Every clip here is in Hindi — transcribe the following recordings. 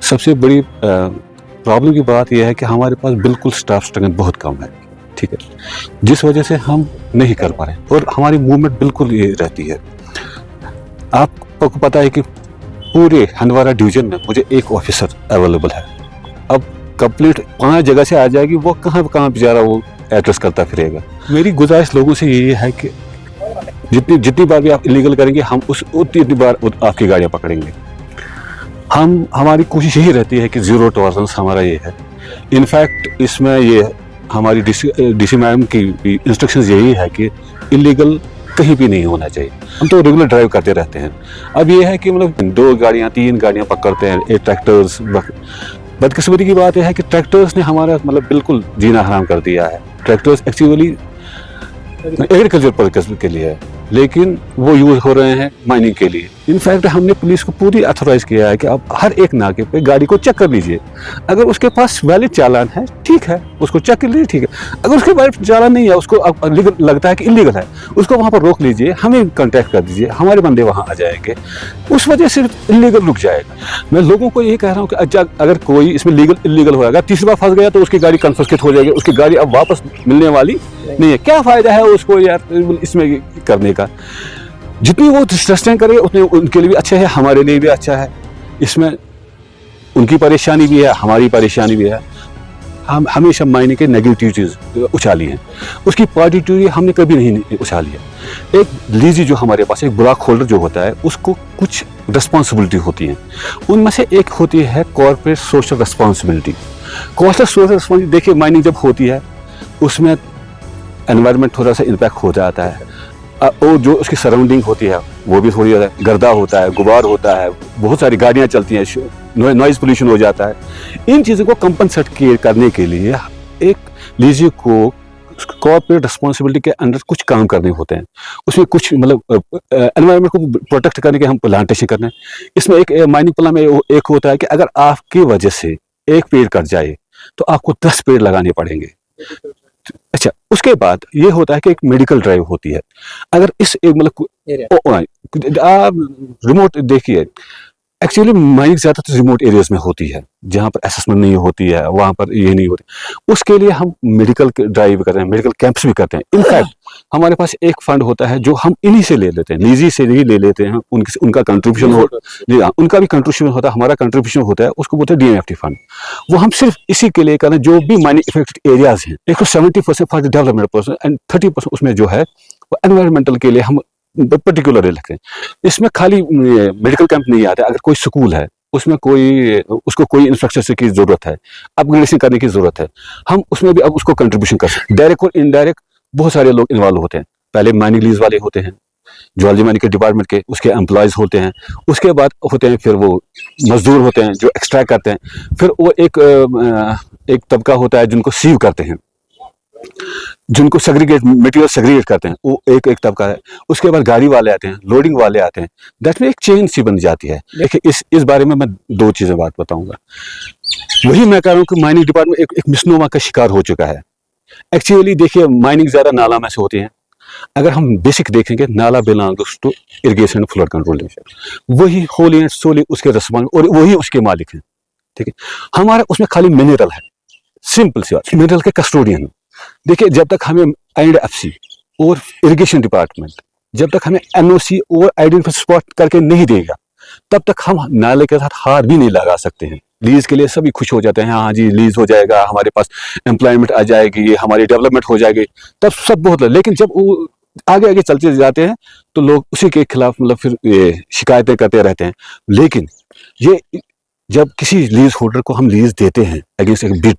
सबसे बड़ी प्रॉब्लम की बात यह है कि हमारे पास बिल्कुल स्टाफ स्ट्रेंथ बहुत कम है, ठीक है, जिस वजह से हम नहीं कर पा रहे और हमारी मूवमेंट बिल्कुल ये रहती है। आपको पता है कि पूरे हंदवाड़ा डिवीजन में मुझे एक ऑफिसर अवेलेबल है। अब कंप्लीट 5 जगह से आ जाएगी, वो कहाँ कहाँ बेचारा वो एड्रेस करता फिरेगा। मेरी गुजारिश लोगों से ये है कि जितनी बार भी आप इलीगल करेंगे, हम उतनी बार आपकी गाड़ियाँ पकड़ेंगे। हमारी कोशिश यही रहती है कि ज़ीरो टॉलरेंस हमारा ये है। इनफैक्ट इसमें ये हमारी डीसी मैडम की इंस्ट्रक्शंस यही है कि इलीगल कहीं भी नहीं होना चाहिए। हम तो रेगुलर ड्राइव करते रहते हैं। अब ये है कि मतलब 2 गाड़ियाँ 3 गाड़ियाँ पकड़ते हैं, 8 ट्रैक्टर्स। बदकिस्मती की बात यह है कि ट्रैक्टर्स ने हमारा मतलब बिल्कुल जीना हराम कर दिया है। ट्रैक्टर्स एक्चुअली एग्रीकल्चर पर्पस के लिए है, लेकिन वो यूज हो रहे हैं माइनिंग के लिए। इनफैक्ट हमने पुलिस को पूरी अथोराइज किया है कि आप हर एक नाके पे गाड़ी को चेक कर लीजिए। अगर उसके पास वैलिड चालान है, ठीक है, उसको चेक कर लीजिए, ठीक है। अगर उसके पास चालान नहीं है, उसको लगता है कि इलीगल है, उसको वहाँ पर रोक लीजिए, हमें कांटेक्ट कर दीजिए, हमारे बंदे वहाँ आ जाएंगे। उस वजह से इलीगल रुक जाएगा। मैं लोगों को ये कह रहा हूँ कि अगर कोई इसमें इलीगल हो जाएगा, तीसरी बार फंस गया तो उसकी गाड़ी कन्फिस्केट हो जाएगी, उसकी गाड़ी अब वापस मिलने वाली नहीं है। क्या फायदा है उसको यार इसमें करने का। जितनी वो सस्टेन करे उतने उनके लिए भी अच्छा है, हमारे लिए भी अच्छा है। इसमें उनकी परेशानी भी है, हमारी परेशानी भी है। हम हमेशा मायने के नेगेटिव चीज़ उछाली हैं, उसकी पॉजिटिव हमने कभी नहीं उछाली है। एक लीजी जो हमारे पास एक ब्लॉक होल्डर जो होता है, उसको कुछ रिस्पॉन्सिबिलिटी होती हैं। उनमें से एक होती है corporate social responsibility. Corporate social responsibility देखिए, माइनिंग जब होती है उसमें एनवायरनमेंट थोड़ा सा इम्पैक्ट हो जाता है, और जो उसकी सराउंडिंग होती है वो भी थोड़ी ज़्यादा गर्दा होता है, गुबार होता है, बहुत सारी गाड़ियाँ चलती हैं, नॉइज़ पोल्यूशन हो जाता है। इन चीज़ों को कंपनसेट करने के लिए एक लीजी को कॉर्पोरेट रिस्पॉन्सिबिलिटी के अंदर कुछ काम करने होते हैं। उसमें कुछ मतलब एनवायरनमेंट को प्रोटेक्ट करने के हम प्लांटेशन करना है। इसमें एक माइनिंग प्लान में एक होता है कि अगर आपकी वजह से एक पेड़ कट जाए तो आपको 10 पेड़ लगाने पड़ेंगे। अच्छा, उसके बाद ये होता है कि एक मेडिकल ड्राइव होती है। अगर इस मतलब आप रिमोट देखिए, एक्चुअली माइनिंग ज़्यादातर रिमोट एरियाज में होती है, जहाँ पर असेसमेंट नहीं होती है, वहाँ पर ये नहीं होती। उसके लिए हम मेडिकल ड्राइव कर रहे हैं, मेडिकल कैंप्स भी करते हैं। इनफैक्ट हमारे पास एक फंड होता है जो हम इन्हीं से ले लेते हैं, लीजी से ही ले लेते हैं। उनका कंट्रीब्यूशन उनका भी कंट्रीब्यूशन होता है, हमारा कंट्रीब्यूशन होता है, उसको बोलते हैं DMFT फंड। वो हम सिर्फ इसी के लिए कर रहे हैं, जो भी माइनिंग इफेक्टेड एरियाज हैं। 70% for the development person and 30% उसमें जो है वो एनवायरमेंटल के लिए हम पर्टिकुलर लिखते हैं। इसमें खाली मेडिकल कैंप नहीं आता। अगर कोई स्कूल है, उसमें उसको कोई इंफ्रास्ट्रक्चर की जरूरत है, अपग्रेडेशन करने की जरूरत है, हम उसमें भी अब उसको कंट्रीब्यूशन कर सकते हैं। डायरेक्ट और इनडायरेक्ट बहुत सारे लोग इन्वॉल्व होते हैं। पहले माइनिंग लीज वाले होते हैं, ज्वेलरी माइनिंग के डिपार्टमेंट के, उसके एम्प्लॉयज होते हैं। उसके बाद होते हैं फिर वो मजदूर होते हैं जो एक्सट्रैक्ट करते हैं। फिर वो एक तबका होता है जिनको सीव करते हैं, जिनको मटेरियल सेग्रीगेट करते हैं, वो एक तबका है। उसके बाद गाड़ी वाले आते हैं, लोडिंग वाले आते हैं। दैट में एक चेन सी बन जाती है। देखिए, इस बारे में मैं 2 चीजें बात बताऊंगा। वही मैं कह रहा हूँ कि माइनिंग डिपार्टमेंट एक मिसनोमा का शिकार हो चुका है। एक्चुअली देखिए, माइनिंग ज्यादा नाला में से होती है। अगर हम बेसिक देखेंगे, nala belongs to irrigation flood control, वही होली एंड सोली उसके रिस्पॉन्स और वही उसके मालिक हैं, ठीक है। हमारा उसमें खाली मिनरल है, सिंपल सी बात, मिनरल के कस्टोडियन। देखिए, जब तक हमें INDFC और इरिगेशन डिपार्टमेंट जब तक हमें NOC और आइडेंटिफाई स्पॉट करके नहीं देगा, तब तक हम नाले के साथ हाथ भी नहीं लगा सकते हैं। लीज के लिए सभी खुश हो जाते हैं, हाँ जी लीज हो जाएगा, हमारे पास एम्प्लॉयमेंट आ जाएगी, हमारी डेवलपमेंट हो जाएगी, तब सब बहुत। लेकिन जब वो आगे आगे चलते जाते हैं तो लोग उसी के खिलाफ मतलब फिर शिकायतें करते रहते हैं। लेकिन ये जब किसी लीज होल्डर को हम लीज देते हैं अगेंस्ट एक बिड,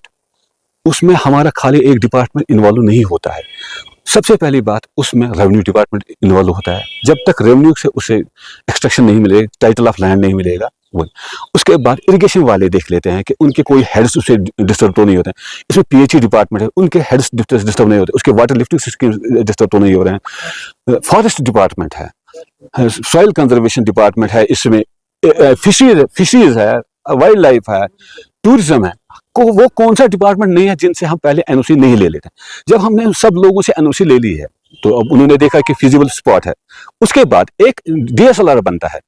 उसमें हमारा खाली एक डिपार्टमेंट इन्वॉल्व नहीं होता है। सबसे पहली बात, उसमें रेवेन्यू डिपार्टमेंट इन्वॉल्व होता है। जब तक रेवेन्यू से उसे एक्सट्रैक्शन नहीं मिलेगा, टाइटल ऑफ लैंड नहीं मिलेगा, वो उसके बाद इरिगेशन वाले देख लेते हैं कि उनके कोई हेड्स उसे डिस्टर्ब तो नहीं होते हैं। इसमें PHE डिपार्टमेंट है, उनके हेड्स डिस्टर्ब नहीं होते, उसके वाटर लिफ्टिंग सिस्टम डिस्टर्ब तो नहीं हो रहे हैं। फॉरेस्ट डिपार्टमेंट है, सॉइल कंजर्वेशन डिपार्टमेंट है, इसमें फिशरीज है, वाइल्ड लाइफ है, टूरिज्म है। वो कौन सा डिपार्टमेंट नहीं है जिनसे हम पहले NOC नहीं ले लेते। जब हमने सब लोगों से NOC ले ली है, तो अब उन्होंने देखा कि फिजिबल स्पॉट है। उसके बाद एक DSLR बनता है।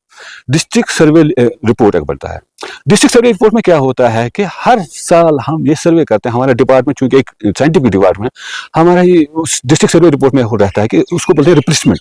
डिस्ट्रिक्ट सर्वे रिपोर्ट एक बनता है। डिस्ट्रिक्ट सर्वे रिपोर्ट में क्या होता है कि हर साल हम ये सर्वे करते हैं, हमारा डिपार्टमेंट चूंकि एक साइंटिफिक डिपार्टमेंट, हमारा ये डिस्ट्रिक्ट सर्वे रिपोर्ट में हो रहता है कि उसको बोलते हैं रिप्लेसमेंट।